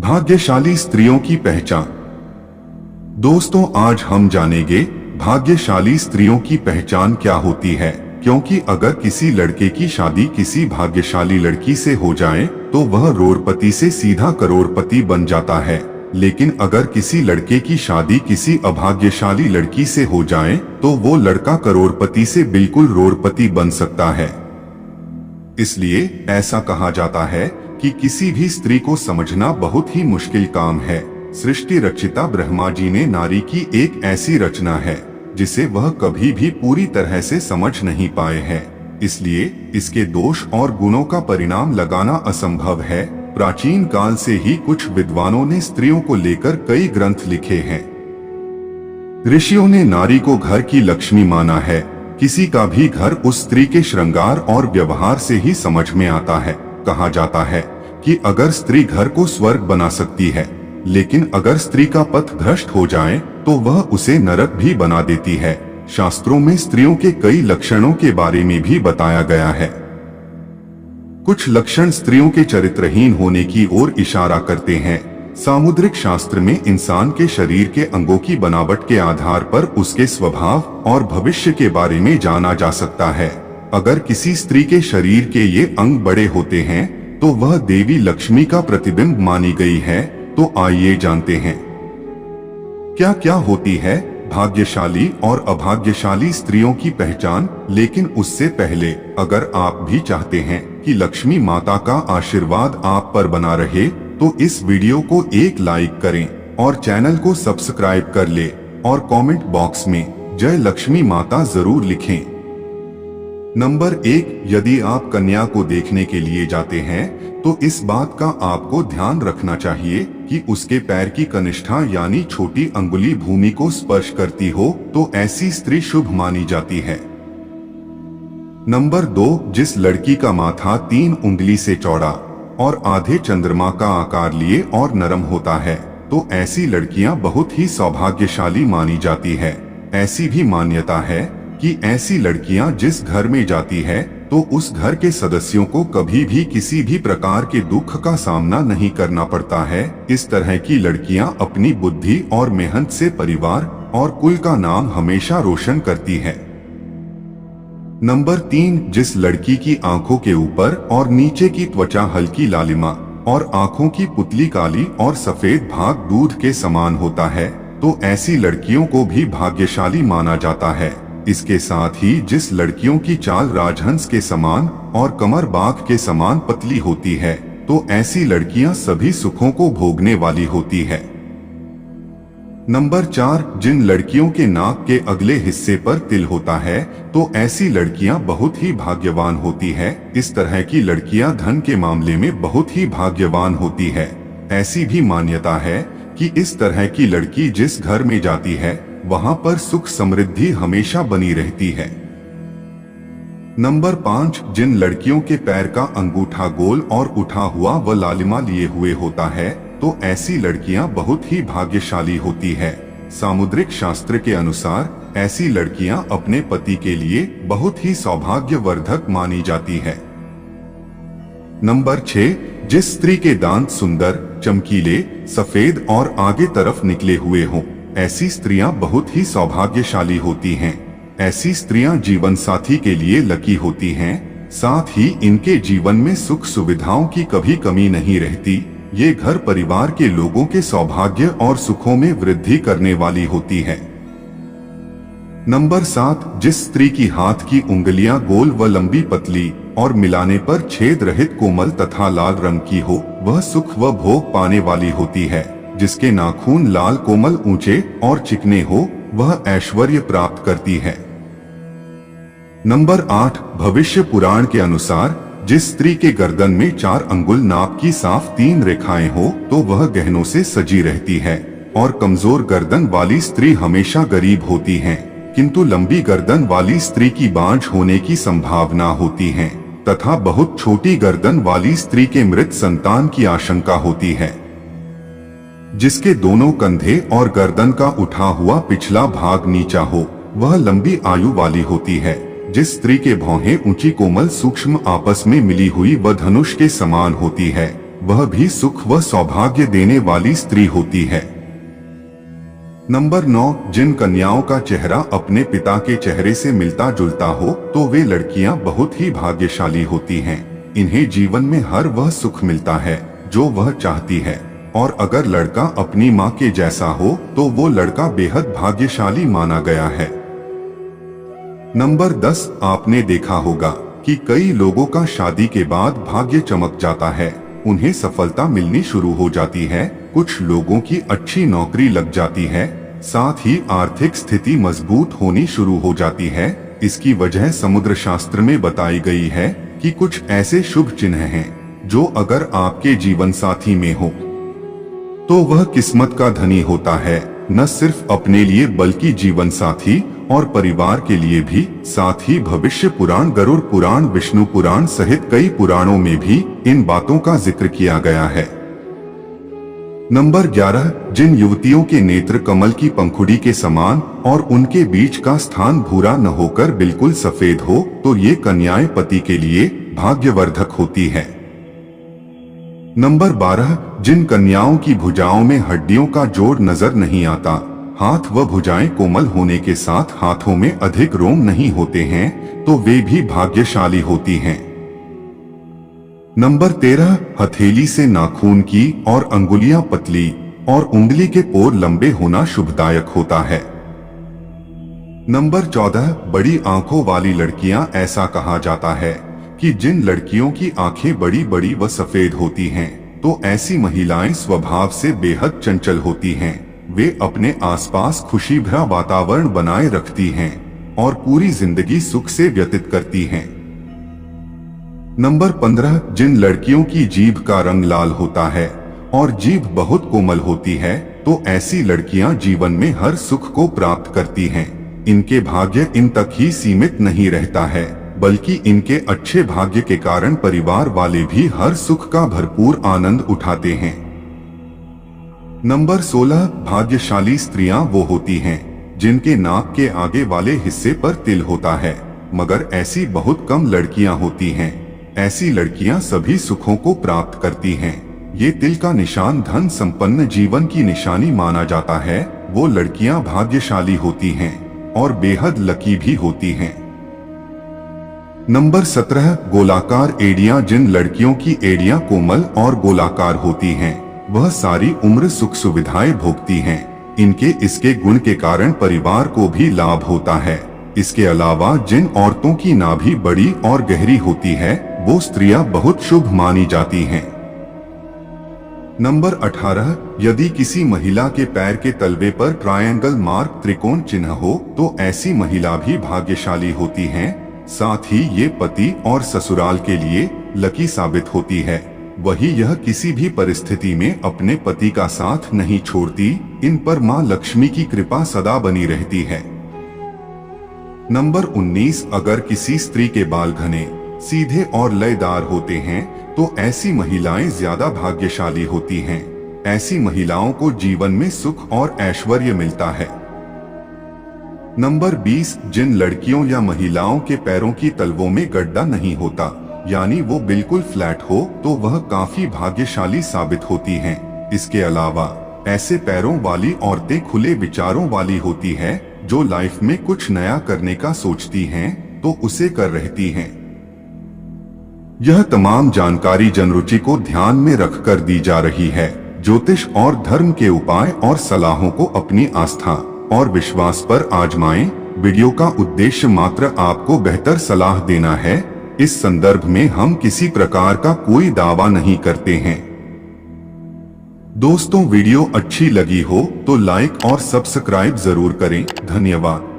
भाग्यशाली स्त्रियों की पहचान। दोस्तों, आज हम जानेंगे भाग्यशाली स्त्रियों की पहचान क्या होती है, क्योंकि अगर किसी लड़के की शादी किसी भाग्यशाली लड़की से हो जाए तो वह रोड़पति से सीधा करोड़पति बन जाता है, लेकिन अगर किसी लड़के की शादी किसी अभाग्यशाली लड़की से हो जाए तो वो लड़का करोड़पति से बिल्कुल रोड़पति बन सकता है। इसलिए ऐसा कहा जाता है कि किसी भी स्त्री को समझना बहुत ही मुश्किल काम है। सृष्टि रचिता ब्रह्मा जी ने नारी की एक ऐसी रचना है जिसे वह कभी भी पूरी तरह से समझ नहीं पाए हैं, इसलिए इसके दोष और गुणों का परिणाम लगाना असंभव है। प्राचीन काल से ही कुछ विद्वानों ने स्त्रियों को लेकर कई ग्रंथ लिखे हैं। ऋषियों ने नारी को घर की लक्ष्मी माना है। किसी का भी घर उस स्त्री के श्रृंगार और व्यवहार से ही समझ में आता है। कहा जाता है कि अगर स्त्री घर को स्वर्ग बना सकती है, लेकिन अगर स्त्री का पथ भ्रष्ट हो जाए तो वह उसे नरक भी बना देती है। शास्त्रों में स्त्रियों के कई लक्षणों के बारे में भी बताया गया है। कुछ लक्षण स्त्रियों के चरित्रहीन होने की ओर इशारा करते हैं। सामुद्रिक शास्त्र में इंसान के शरीर के अंगों की बनावट के आधार पर उसके स्वभाव और भविष्य के बारे में जाना जा सकता है। अगर किसी स्त्री के शरीर के ये अंग बड़े होते हैं तो वह देवी लक्ष्मी का प्रतिबिंब मानी गई है। तो आइए जानते हैं क्या क्या होती है भाग्यशाली और अभाग्यशाली स्त्रियों की पहचान। लेकिन उससे पहले अगर आप भी चाहते हैं कि लक्ष्मी माता का आशीर्वाद आप पर बना रहे तो इस वीडियो को एक लाइक करें और चैनल को सब्सक्राइब कर ले और कमेंट बॉक्स में जय लक्ष्मी माता जरूर लिखें। नंबर 1, यदि आप कन्या को देखने के लिए जाते हैं तो इस बात का आपको ध्यान रखना चाहिए कि उसके पैर की कनिष्ठा यानी छोटी अंगुली भूमि को स्पर्श करती हो तो ऐसी स्त्री शुभ मानी जाती है। नंबर 2, जिस लड़की का माथा 3 उंगली से चौड़ा और आधे चंद्रमा का आकार लिए और नरम होता है तो ऐसी लड़कियां बहुत ही सौभाग्यशाली मानी जाती है। ऐसी भी मान्यता है कि ऐसी लड़कियां जिस घर में जाती है तो उस घर के सदस्यों को कभी भी किसी भी प्रकार के दुख का सामना नहीं करना पड़ता है। इस तरह की लड़कियां अपनी बुद्धि और मेहनत से परिवार और कुल का नाम हमेशा रोशन करती है। नंबर 3, जिस लड़की की आंखों के ऊपर और नीचे की त्वचा हल्की लालिमा और आंखों की पुतली काली और सफेद भाग दूध के समान होता है तो ऐसी लड़कियों को भी भाग्यशाली माना जाता है। इसके साथ ही जिस लड़कियों की चाल राजहंस के समान और कमर बाघ के समान पतली होती है तो ऐसी लड़कियां सभी सुखों को भोगने वाली होती है। नंबर 4, जिन लड़कियों के नाक के अगले हिस्से पर तिल होता है तो ऐसी लड़कियां बहुत ही भाग्यवान होती है। इस तरह की लड़कियां धन के मामले में बहुत ही भाग्यवान होती है। ऐसी भी मान्यता है कि इस तरह की लड़की जिस घर में जाती है वहां पर सुख समृद्धि हमेशा बनी रहती है। नंबर 5, जिन लड़कियों के पैर का अंगूठा गोल और उठा हुआ व लालिमा लिए हुए होता है तो ऐसी लड़कियां बहुत ही भाग्यशाली होती है। सामुद्रिक शास्त्र के अनुसार ऐसी लड़कियां अपने पति के लिए बहुत ही सौभाग्यवर्धक मानी जाती है। नंबर 6, जिस स्त्री के दांत सुंदर, चमकीले, सफेद और आगे तरफ निकले हुए हों ऐसी स्त्रियां बहुत ही सौभाग्यशाली होती हैं। ऐसी स्त्रियां जीवन साथी के लिए लकी होती हैं। साथ ही इनके जीवन में सुख सुविधाओं की कभी कमी नहीं रहती। ये घर परिवार के लोगों के सौभाग्य और सुखों में वृद्धि करने वाली होती है। नंबर 7, जिस स्त्री की हाथ की उंगलियां गोल व लंबी पतली और मिलाने पर छेद रहित कोमल तथा लाल रंग की हो वह सुख व भोग पाने वाली होती है। जिसके नाखून लाल कोमल ऊंचे और चिकने हो वह ऐश्वर्य प्राप्त करती है। नंबर 8, भविष्य पुराण के अनुसार जिस स्त्री के गर्दन में 4 अंगुल नाप की साफ 3 रेखाएं हो तो वह गहनों से सजी रहती है। और कमजोर गर्दन वाली स्त्री हमेशा गरीब होती है, किंतु लंबी गर्दन वाली स्त्री की बांझ होने की संभावना होती है तथा बहुत छोटी गर्दन वाली स्त्री के मृत संतान की आशंका होती है। जिसके दोनों कंधे और गर्दन का उठा हुआ पिछला भाग नीचा हो वह लंबी आयु वाली होती है। जिस स्त्री के भौहें ऊंची कोमल सूक्ष्म आपस में मिली हुई व धनुष के समान होती है वह भी सुख व सौभाग्य देने वाली स्त्री होती है। नंबर 9, जिन कन्याओं का चेहरा अपने पिता के चेहरे से मिलता जुलता हो तो वे लड़कियां बहुत ही भाग्यशाली होती हैं। इन्हें जीवन में हर वह सुख मिलता है जो वह चाहती है, और अगर लड़का अपनी माँ के जैसा हो तो वो लड़का बेहद भाग्यशाली माना गया है। नंबर 10, आपने देखा होगा कि कई लोगों का शादी के बाद भाग्य चमक जाता है, उन्हें सफलता मिलनी शुरू हो जाती है, कुछ लोगों की अच्छी नौकरी लग जाती है, साथ ही आर्थिक स्थिति मजबूत होनी शुरू हो जाती है। इसकी वजह समुद्र शास्त्र में बताई गई है कि कुछ ऐसे शुभ चिन्ह हैं जो अगर आपके जीवन साथी में हो तो वह किस्मत का धनी होता है, न सिर्फ अपने लिए बल्कि जीवन साथी और परिवार के लिए भी। साथ ही भविष्य पुराण, गरुड़ पुराण, विष्णु पुराण सहित कई पुराणों में भी इन बातों का जिक्र किया गया है। नंबर 11, जिन युवतियों के नेत्र कमल की पंखुड़ी के समान और उनके बीच का स्थान भूरा न होकर बिल्कुल सफेद हो तो ये कन्याएं पति के लिए भाग्यवर्धक होती है। नंबर 12, जिन कन्याओं की भुजाओं में हड्डियों का जोड़ नजर नहीं आता, हाथ व भुजाएं कोमल होने के साथ हाथों में अधिक रोम नहीं होते हैं तो वे भी भाग्यशाली होती हैं। नंबर 13, हथेली से नाखून की और अंगुलियां पतली और उंगली के पोर लंबे होना शुभदायक होता है। नंबर 14, बड़ी आंखों वाली लड़कियां, ऐसा कहा जाता है कि जिन लड़कियों की आंखें बड़ी बड़ी व सफेद होती हैं तो ऐसी महिलाएं स्वभाव से बेहद चंचल होती हैं। वे अपने आसपास खुशी भरा वातावरण बनाए रखती हैं और पूरी जिंदगी सुख से व्यतीत करती हैं। नंबर 15, जिन लड़कियों की जीभ का रंग लाल होता है और जीभ बहुत कोमल होती है तो ऐसी लड़कियां जीवन में हर सुख को प्राप्त करती हैं। इनके भाग्य इन तक ही सीमित नहीं रहता है, बल्कि इनके अच्छे भाग्य के कारण परिवार वाले भी हर सुख का भरपूर आनंद उठाते हैं। नंबर 16, भाग्यशाली स्त्रियां वो होती हैं जिनके नाक के आगे वाले हिस्से पर तिल होता है, मगर ऐसी बहुत कम लड़कियां होती हैं। ऐसी लड़कियां सभी सुखों को प्राप्त करती हैं। ये तिल का निशान धन संपन्न जीवन की निशानी माना जाता है। वो लड़कियां भाग्यशाली होती हैं और बेहद लकी भी होती हैं। नंबर 17, गोलाकार एड़ियां, जिन लड़कियों की एड़ियां कोमल और गोलाकार होती हैं वह सारी उम्र सुख सुविधाएं भोगती हैं। इनके इसके गुण के कारण परिवार को भी लाभ होता है। इसके अलावा जिन औरतों की नाभि बड़ी और गहरी होती है वो स्त्रियां बहुत शुभ मानी जाती हैं। नंबर 18, यदि किसी महिला के पैर के तलवे पर ट्रायंगल मार्क, त्रिकोण चिन्ह हो तो ऐसी महिला भी भाग्यशाली होती हैं। साथ ही ये पति और ससुराल के लिए लकी साबित होती है। वही यह किसी भी परिस्थिति में अपने पति का साथ नहीं छोड़ती। इन पर मां लक्ष्मी की कृपा सदा बनी रहती है। नंबर 19, अगर किसी स्त्री के बाल घने, सीधे और लयदार होते हैं तो ऐसी महिलाएं ज्यादा भाग्यशाली होती हैं। ऐसी महिलाओं को जीवन में सुख और ऐश्वर्य मिलता है। नंबर 20, जिन लड़कियों या महिलाओं के पैरों की तलवों में गड्ढा नहीं होता, यानी वो बिल्कुल फ्लैट हो, तो वह काफी भाग्यशाली साबित होती हैं। इसके अलावा ऐसे पैरों वाली औरतें खुले विचारों वाली होती है, जो लाइफ में कुछ नया करने का सोचती हैं तो उसे कर रहती हैं। यह तमाम जानकारी जनरुचि को ध्यान में रखकर दी जा रही है। ज्योतिष और धर्म के उपाय और सलाहों को अपनी आस्था और विश्वास पर आजमाएं। वीडियो का उद्देश्य मात्र आपको बेहतर सलाह देना है। इस संदर्भ में हम किसी प्रकार का कोई दावा नहीं करते हैं। दोस्तों, वीडियो अच्छी लगी हो तो लाइक और सब्सक्राइब जरूर करें। धन्यवाद।